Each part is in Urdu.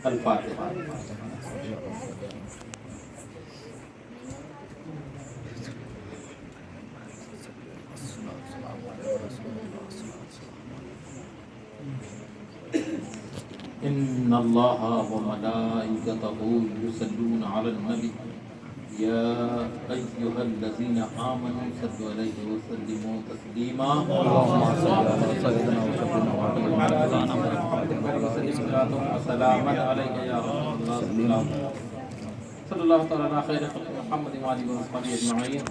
الفاتحہ۔ ان اللہ وملائکتہ یصلون علی النبی یا ایھا الذین آمنوا صلوا علیہ وسلموا تسلیما اللهم صل علی سیدنا وسلم علیک یا رسول اللہ صلی اللہ تعالی علی خیر خلق محمد وآلہ وصحبہ اجمعین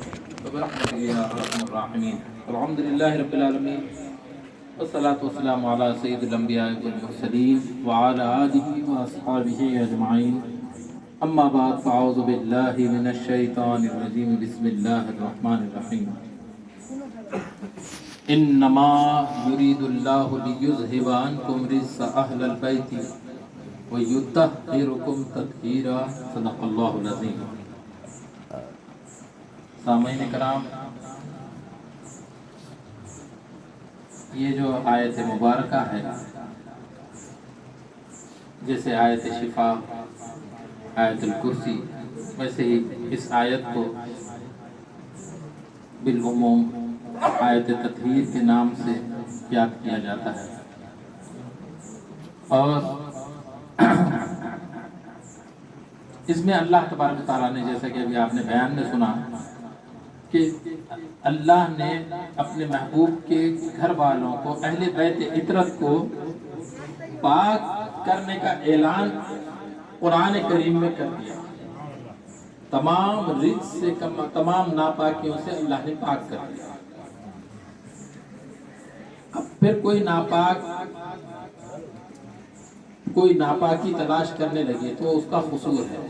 وبرحمتک یا ارحم الراحمین۔ الحمد للہ رب العالمین والصلاة والسلام علی سید الانبیاء والمرسلین وعلی آلہ واصحابہ اجمعین، اما بعد فاعوذ باللہ من الشیطان الرجیم، بسم اللہ الرحمن الرحیم۔ انما یرید اللہ لیذھب عنکم رجس اہل البیت ویطہرکم تطہیرا، صدق اللہ العظیم۔ سامعین کرام، یہ جو آیت مبارکہ ہے، جیسے آیت شفا، آیت الکرسی، ویسے ہی اس آیت کو بالعموم آیت تطہیر کے نام سے یاد کیا جاتا ہے، اور اس میں اللہ تبارک و تعالیٰ نے، جیسا کہ ابھی آپ نے بیان میں سنا، کہ اللہ نے اپنے محبوب کے گھر والوں کو، اہل بیت عطرت کو پاک کرنے کا اعلان قرآن کریم میں کر دیا۔ تمام رجس سے، تمام ناپاکیوں سے اللہ نے پاک کر دیا۔ اب پھر کوئی ناپاکی تلاش کرنے لگے تو اس کا قصور ہے۔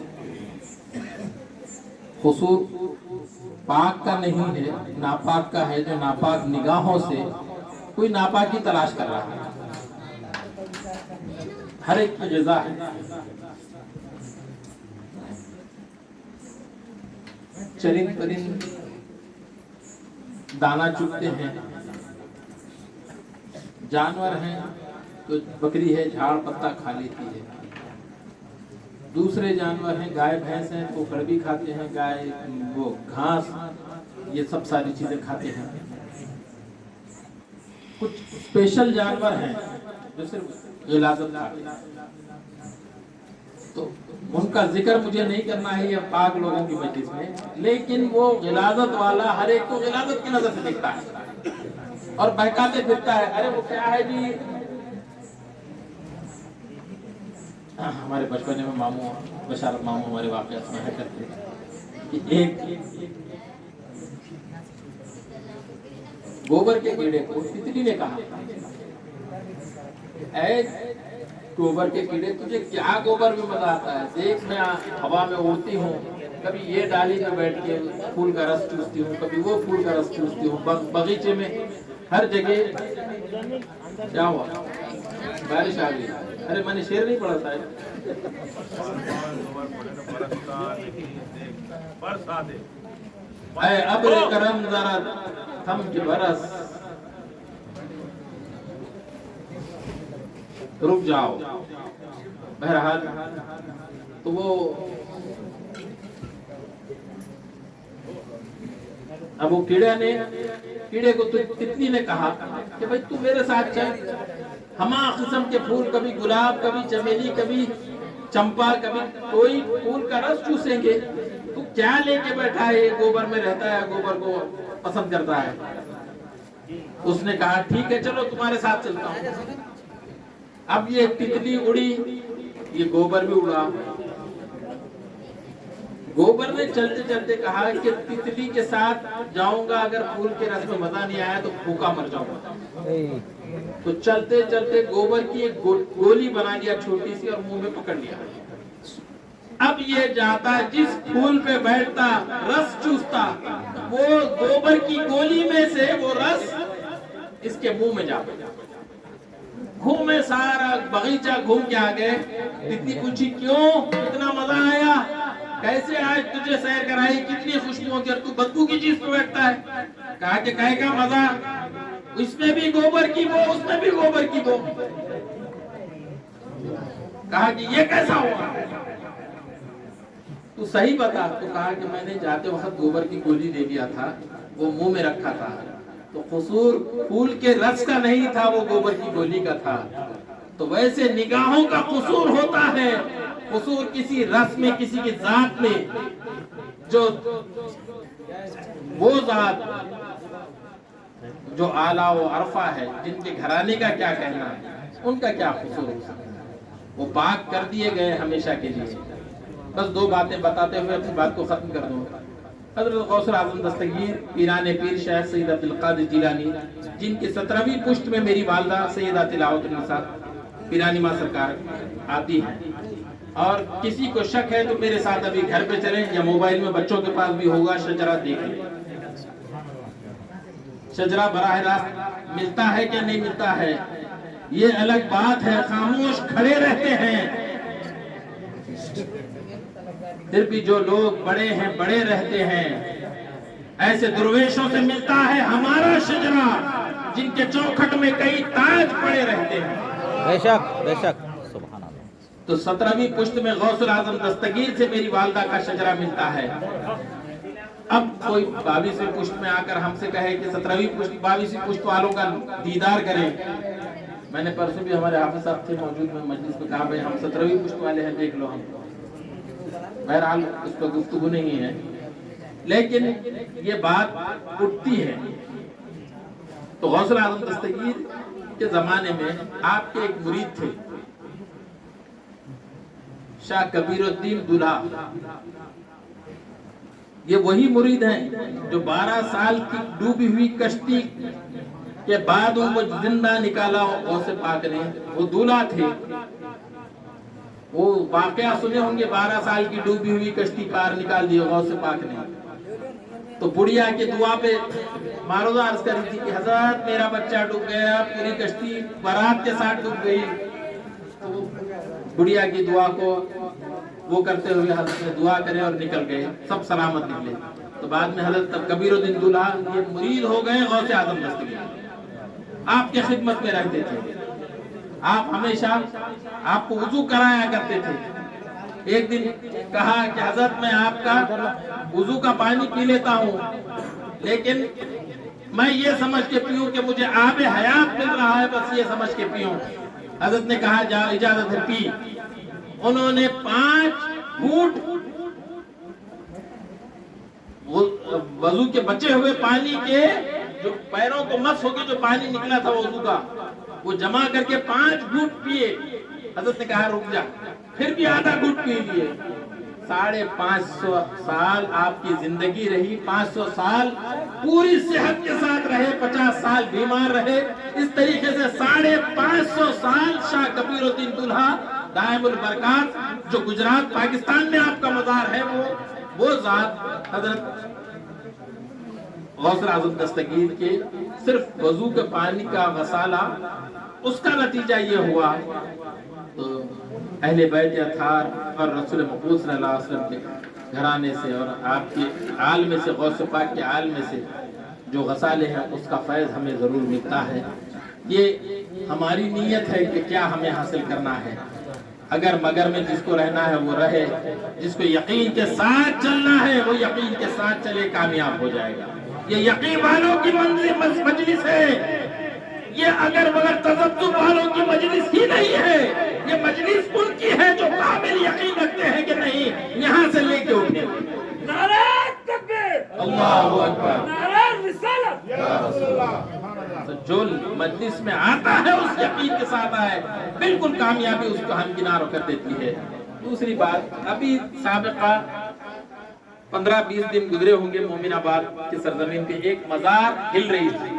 قصور پاک کا نہیں ہے، ناپاک کا ہے، جو ناپاک نگاہوں سے کوئی ناپاکی تلاش کر رہا ہے۔ ہر ایک کی غذا ہے۔ چرند پرند دانا چگتے ہیں، جانور ہیں تو بکری ہے جھاڑ پتہ کھا لیتی ہے، دوسرے جانور ہیں گائے بھینس ہیں تو کڑبی کھاتے ہیں، گائے وہ گھاس، یہ سب ساری چیزیں کھاتے ہیں۔ کچھ اسپیشل جانور ہیں جو صرف غلاظت کھاتے ہیں، تو ان کا ذکر مجھے نہیں کرنا ہے یہ پاک لوگوں کی مجلس میں، لیکن وہ غلاظت والا ہر ایک کو غلاظت کی نظر سے دیکھتا ہے اور بہکاتے پھرتا ہے، ارے وہ کیا ہے جی۔ ہمارے بچپنے میں ماموں، بشارت ماموں ہمارے واقعہ سنایا کرتے کہ ایک گوبر کے کیڑے کو تتلی نے کہا، اے گوبر کے کیڑے تجھے کیا گوبر میں مزہ آتا ہے، دیکھ میں ہوا میں اڑتی ہوں، کبھی یہ ڈالی میں بیٹھ کے پھول کا رس چوستی ہوں، کبھی وہ پھول کا رس چوستی ہوں، باغیچے میں ہر جگہ۔ کیا ہوا؟ بارش آ گئی۔ ارے میں نے شعر نہیں پڑھا صاحب۔ اے ابر کرم ذرا تھم کے برس، رک جاؤ۔ بہرحال تو وہ اب وہ کیڑے کو تتلی نے کہا کہ بھائی تو میرے ساتھ چل، ہما قسم کے پھول، کبھی گلاب، کبھی چمیلی، کبھی چمپا، کبھی کوئی پھول کا رس چوسیں گے، تو کیا لے کے بیٹھا ہے، گوبر میں رہتا ہے، گوبر کو پسند کرتا ہے۔ اس نے کہا ٹھیک ہے چلو تمہارے ساتھ چلتا ہوں۔ اب یہ تتلی اڑی، یہ گوبر بھی اڑا۔ گوبر نے چلتے چلتے کہا کہ تتلی کے ساتھ جاؤں گا، اگر پھول کے رس میں مزہ نہیں آیا تو بھوکا مر جاؤں گا۔ تو چلتے چلتے گوبر کی ایک گولی بنا لیا چھوٹی سی اور منہ میں پکڑ لیا۔ اب یہ جاتا جس پھول پہ بیٹھتا، رس چوستا، وہ گوبر کی گولی میں سے وہ رس اس کے منہ میں جاتا۔ گھومے سارا باغیچہ گھوم کے آ گئے، تتلی پوچھی کیوں اتنا مزہ آیا، کیسے آج تجھے سیر کرائی، کتنی خوشبو ہوتی ہے اور تو بدبو کی چیز پہ بیٹھتا ہے؟ کہا کہ کہے گا مزہ، اس میں بھی گوبر کی بو، اس میں بھی گوبر کی بو۔ کہا کہ یہ کیسا ہوا؟ تو صحیح بتا. تو کہا کہ میں نے جاتے وقت گوبر کی گولی دے دیا تھا, وہ منہ میں رکھا تھا. تو قصور پھول کے رس کا نہیں تھا, وہ گوبر کی گولی کا تھا. تو ویسے نگاہوں کا قصور ہوتا ہے, قصور کسی رس میں, کسی کی ذات میں, جو وہ ذات جو اعلیٰ و عرفہ ہے, جن کے گھرانے کا کیا کہنا ہے, ان کا کیا قصور ہو سکتا ہے. وہ پاک کر دیے گئے ہمیشہ کے لیے. بس دو باتیں بتاتے ہوئے اپنی بات کو ختم کر دوں. حضرت غوث اعظم دستگیر پیران پیر شیخ سید عبد القادر جیلانی, جن کی 17ویں پشت میں میری والدہ سیدہ تلاوت النساء پیرانی ماں سرکار آتی ہیں. اور کسی کو شک ہے تو میرے ساتھ ابھی گھر پہ چلیں, یا موبائل میں بچوں کے پاس بھی ہوگا, شجرہ دیکھیں. شجرہ براہ راست ملتا ہے کہ نہیں ملتا ہے یہ الگ بات ہے. خاموش کھڑے رہتے ہیں, پھر بھی جو لوگ بڑے ہیں بڑے رہتے ہیں. ایسے درویشوں سے ملتا ہے ہمارا شجرہ, جن کے چوکھٹ میں کئی تاج پڑے رہتے ہیں. بے شک بے شک, سبحان اللہ. تو 17ویں پشت میں غوث اعظم دستگیر سے میری والدہ کا شجرہ ملتا ہے. اب کوئی 22ویں پشت میں آ کر ہم سے کہے کہ 17ویں پشت 22ویں پشت والوں کا دیدار کریں. میں نے پرسوں بھی ہمارے حافظ صاحب تھے موجود, میں مجلس میں کہا بھائی ہم 17ویں پشت والے ہیں, دیکھ لو. ہم بہرحال اس پر گفتگو نہیں ہے, لیکن یہ بات اٹھتی ہے. تو غوث اعظم دستگیر کے زمانے میں آپ کے ایک مرید تھے, شاہ کبیر الدین دولہا. یہ وہی مرید ہیں جو 12 سال کی ڈوبی ہوئی کشتی کے بعد ان کو زندہ نکالا غوث پاک نے. وہ دولہا تھے. وہ واقعہ سنے ہوں گے, 12 سال کی ڈوبی ہوئی کشتی پار نکال دی غوث پاک نے. تو بڑھیا کے دعا پہ معروضہ عرض کر رہی تھی کہ حضرت میرا بچہ ڈوب گیا, پوری کشتی بارات کے ساتھ ڈوب گئی. تو بڑھیا کی دعا کو وہ کرتے ہوئے حضرت نے دعا کرے اور نکل گئے, سب سلامت نکلے. تو بعد میں حضرت کبیر الدین دولہا یہ مرید ہو گئے غوث اعظم دستگیر. آپ کے خدمت میں رہتے تھے. آپ ہمیشہ آپ کو وضو کرایا کرتے تھے. ایک دن کہا کہ حضرت میں آپ کا وضو کا پانی پی لیتا ہوں, لیکن میں یہ سمجھ کے پیوں کہ مجھے آب حیات مل رہا ہے, بس یہ سمجھ کے پیوں. حضرت نے کہا جا اجازت ہے پی. انہوں نے 5 گھونٹ وضو کے بچے ہوئے پانی کے, جو پیروں کو مس ہو کے جو پانی نکلا تھا وضو کا, وہ جمع کر کے 5 گھونٹ پیے. حضرت نے کہا رک جا, پھر بھی آدھا گھونٹ پی لیے. 550 سال آپ کی زندگی رہی, 500 سال پوری صحت کے ساتھ رہے, 50 سال بیمار رہے. اس طریقے سے 550 سال شاہ کبیر الدین دولہا دائم البرکات, جو گجرات پاکستان میں آپ کا مزار ہے, وہ ذات حضرت غوث اعظم دستگیر کے صرف وضو کے پانی کا غسالہ, اس کا نتیجہ یہ ہوا. تو اہل بیت اطہار اور رسول مقبول صلی اللہ علیہ وسلم کے گھرانے سے اور آپ کے آل میں سے, غوث پاک کے آل میں سے جو غسالے ہیں, اس کا فیض ہمیں ضرور ملتا ہے. یہ ہماری نیت ہے کہ کیا ہمیں حاصل کرنا ہے. اگر مگر میں جس کو رہنا ہے وہ رہے, جس کو یقین کے ساتھ چلنا ہے وہ یقین کے ساتھ چلے, کامیاب ہو جائے گا. یہ یقین والوں کی مجلس ہے. یہ اگر مگر تذبذب والوں کی مجلس ہی نہیں ہے. یہ مجلس ان کی ہے جو کامل یقین رکھتے ہیں کہ نہیں یہاں سے لے کے اٹھے. نعرہ تکبیر, اللہ اکبر, نعرہ رسالت. تو جو مجلس میں آتا ہے اس یقین کے ساتھ آئے, بالکل کامیابی اس کو ہمکنار کر دیتی ہے. دوسری بات, ابھی سابقہ 15-20 دن گزرے ہوں گے, مومن آباد کی سرزمین پہ ایک مزار ہل رہی تھی.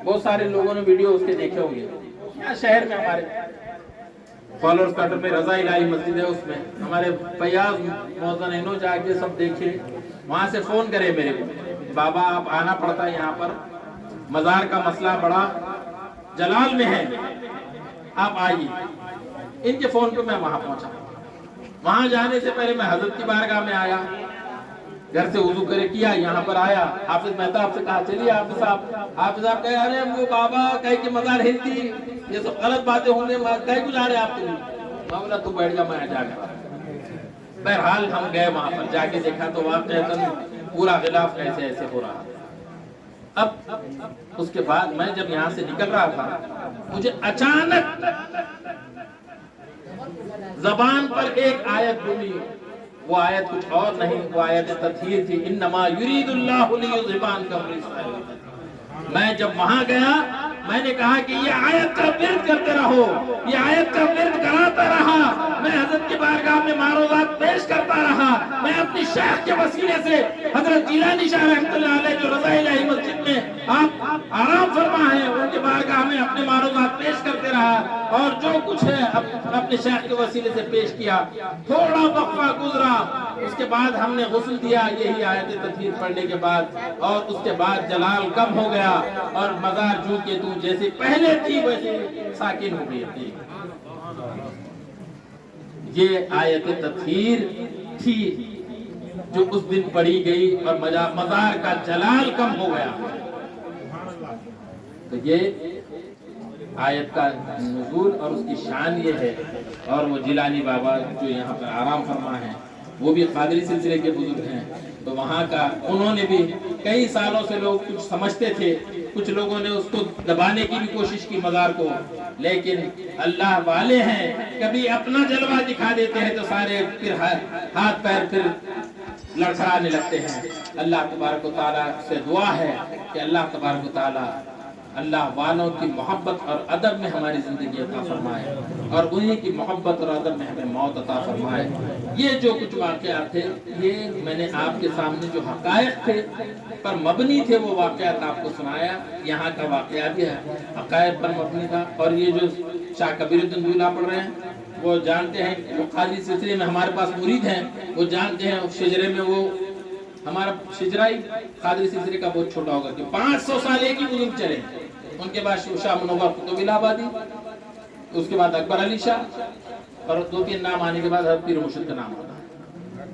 بہت سارے لوگوں نے ویڈیو اس کے دیکھے ہوں گے. یہاں شہر میں ہمارے فالورز کوارٹر میں رضا الہی مسجد ہے, اس میں ہمارے فیاض موزن جا کے سب دیکھے. وہاں سے فون کرے میرے کو, بابا آپ آنا پڑتا ہے یہاں پر, مزار کا مسئلہ بڑا جلال میں ہے, آپ آئیے. ان کے فون پہ میں وہاں پہنچا. وہاں جانے سے پہلے میں حضرت کی بارگاہ میں آیا, گھر سے وضو کرے کیا, یہاں پر آیا. حافظ مہتاب سے کہا چلیے حافظ صاحب کہے ارے وہ بابا کہے کہ مزار ہلتی, یہ سب غلط باتیں ہوں گے, کہے کو جا رہے آپ کو. میں بولا تو بیٹھ جا، میں جا کر۔ بہرحال ہم گئے وہاں پر، جا کے دیکھا تو واقعتاً پورا غلاف ایسے ایسے ہو رہا تھا۔ اب اس کے بعد میں جب یہاں سے نکل رہا تھا، مجھے اچانک زبان پر ایک آیت بولی، وہ آیت کچھ اور نہیں، وہ آیت تطہیر تھی، انما یرید اللہ لیذھب عنکم الرجس اہل البیت۔ میں جب وہاں گیا، میں نے کہا کہ یہ آیت کا ورد کرتے رہو، یہ آیت کا ورد کراتا رہا، میں حضرت کی بارگاہ میں معروضات پیش کرتا رہا، میں اپنی شیخ کے وسیلے سے حضرت جیلانی شاہ رحمۃ اللہ علیہ جو رضا الہی مسجد میں آپ آرام فرما ہیں، ان کے بارگاہ میں اپنے معروضات پیش کرتے رہا، اور جو کچھ ہے اپنے شیخ کے وسیلے سے پیش کیا۔ تھوڑا وقفہ گزرا، اس کے بعد ہم نے غسل دیا یہی آیت تطہیر پڑھنے کے بعد، اور اس کے بعد جلال کم ہو گیا اور مزار جو کہ تو جیسے پہلے تھی ویسے ساکن ہو گئی تھی۔ یہ آیت تطہیر تھی جو اس دن پڑھی گئی اور مزار کا جلال کم ہو گیا۔ تو یہ آیت کا نزول اور اس کی شان یہ ہے۔ اور وہ جیلانی بابا جو یہاں پر آرام فرما ہیں، وہ بھی قادری سلسلے کے بزرگ ہیں، تو وہاں کا انہوں نے بھی کئی سالوں سے لوگ کچھ سمجھتے تھے، کچھ لوگوں نے اس کو دبانے کی بھی کوشش کی مزار کو، لیکن اللہ والے ہیں، کبھی اپنا جلوہ دکھا دیتے ہیں تو سارے پھر ہاتھ پیر پھر لڑکھڑانے لگتے ہیں۔ اللہ تبارک و تعالیٰ سے دعا ہے کہ اللہ تبارک و تعالیٰ اللہ والوں کی محبت اور ادب میں ہماری زندگی عطا فرمائے، اور انہی کی محبت اور ادب میں ہمیں موت عطا فرمائے۔ یہ جو کچھ واقعات تھے، یہ میں نے آپ کے سامنے جو حقائق تھے پر مبنی تھے وہ واقعات آپ کو سنایا۔ یہاں کا واقعہ بھی ہے حقائق پر مبنی تھا۔ اور یہ جو شاہ کبیر الدین جولا پڑھ رہے ہیں، وہ جانتے ہیں، وہ قادری سلسلے میں ہمارے پاس مرید ہیں، وہ جانتے ہیں شجرے میں وہ ہمارا شجرائی قادری سلسلے کا بہت چھوٹا ہوگا کہ 500 سال ایک ہی بزرگ چلے۔ ان کے بعد شاہ منور قطب الہ آبادی، اس کے بعد اکبر علی شاہ، اور 2-3 نام آنے کے بعد حضرت پیر مرشد کا نام ہوتا۔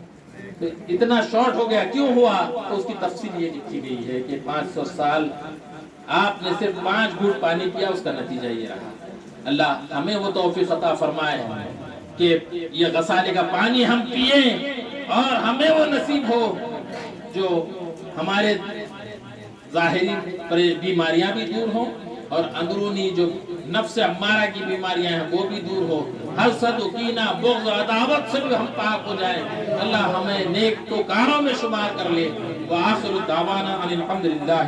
تو اتنا شارٹ ہو گیا، کیوں ہوا؟ تو اس کی تفصیل یہ لکھی گئی ہے کہ 500 سال آپ نے صرف 5 گھونٹ پانی پیا، اس کا نتیجہ یہ رہا۔ اللہ ہمیں وہ توفیق عطا فرمائے کہ یہ غسالے کا پانی ہم پیئیں، اور ہمیں وہ نصیب ہو جو ہمارے ظاہری بیماریاں بھی دور ہوں، اور اندرونی جو نفس امارہ کی بیماریاں ہیں وہ بھی دور ہو، حسد و کینہ بغض عداوت سے بھی ہم پاک ہو جائیں۔ اللہ ہمیں نیک تو کاروں میں شمار کر لے۔ وآخر دعوانا ان الحمدللہ۔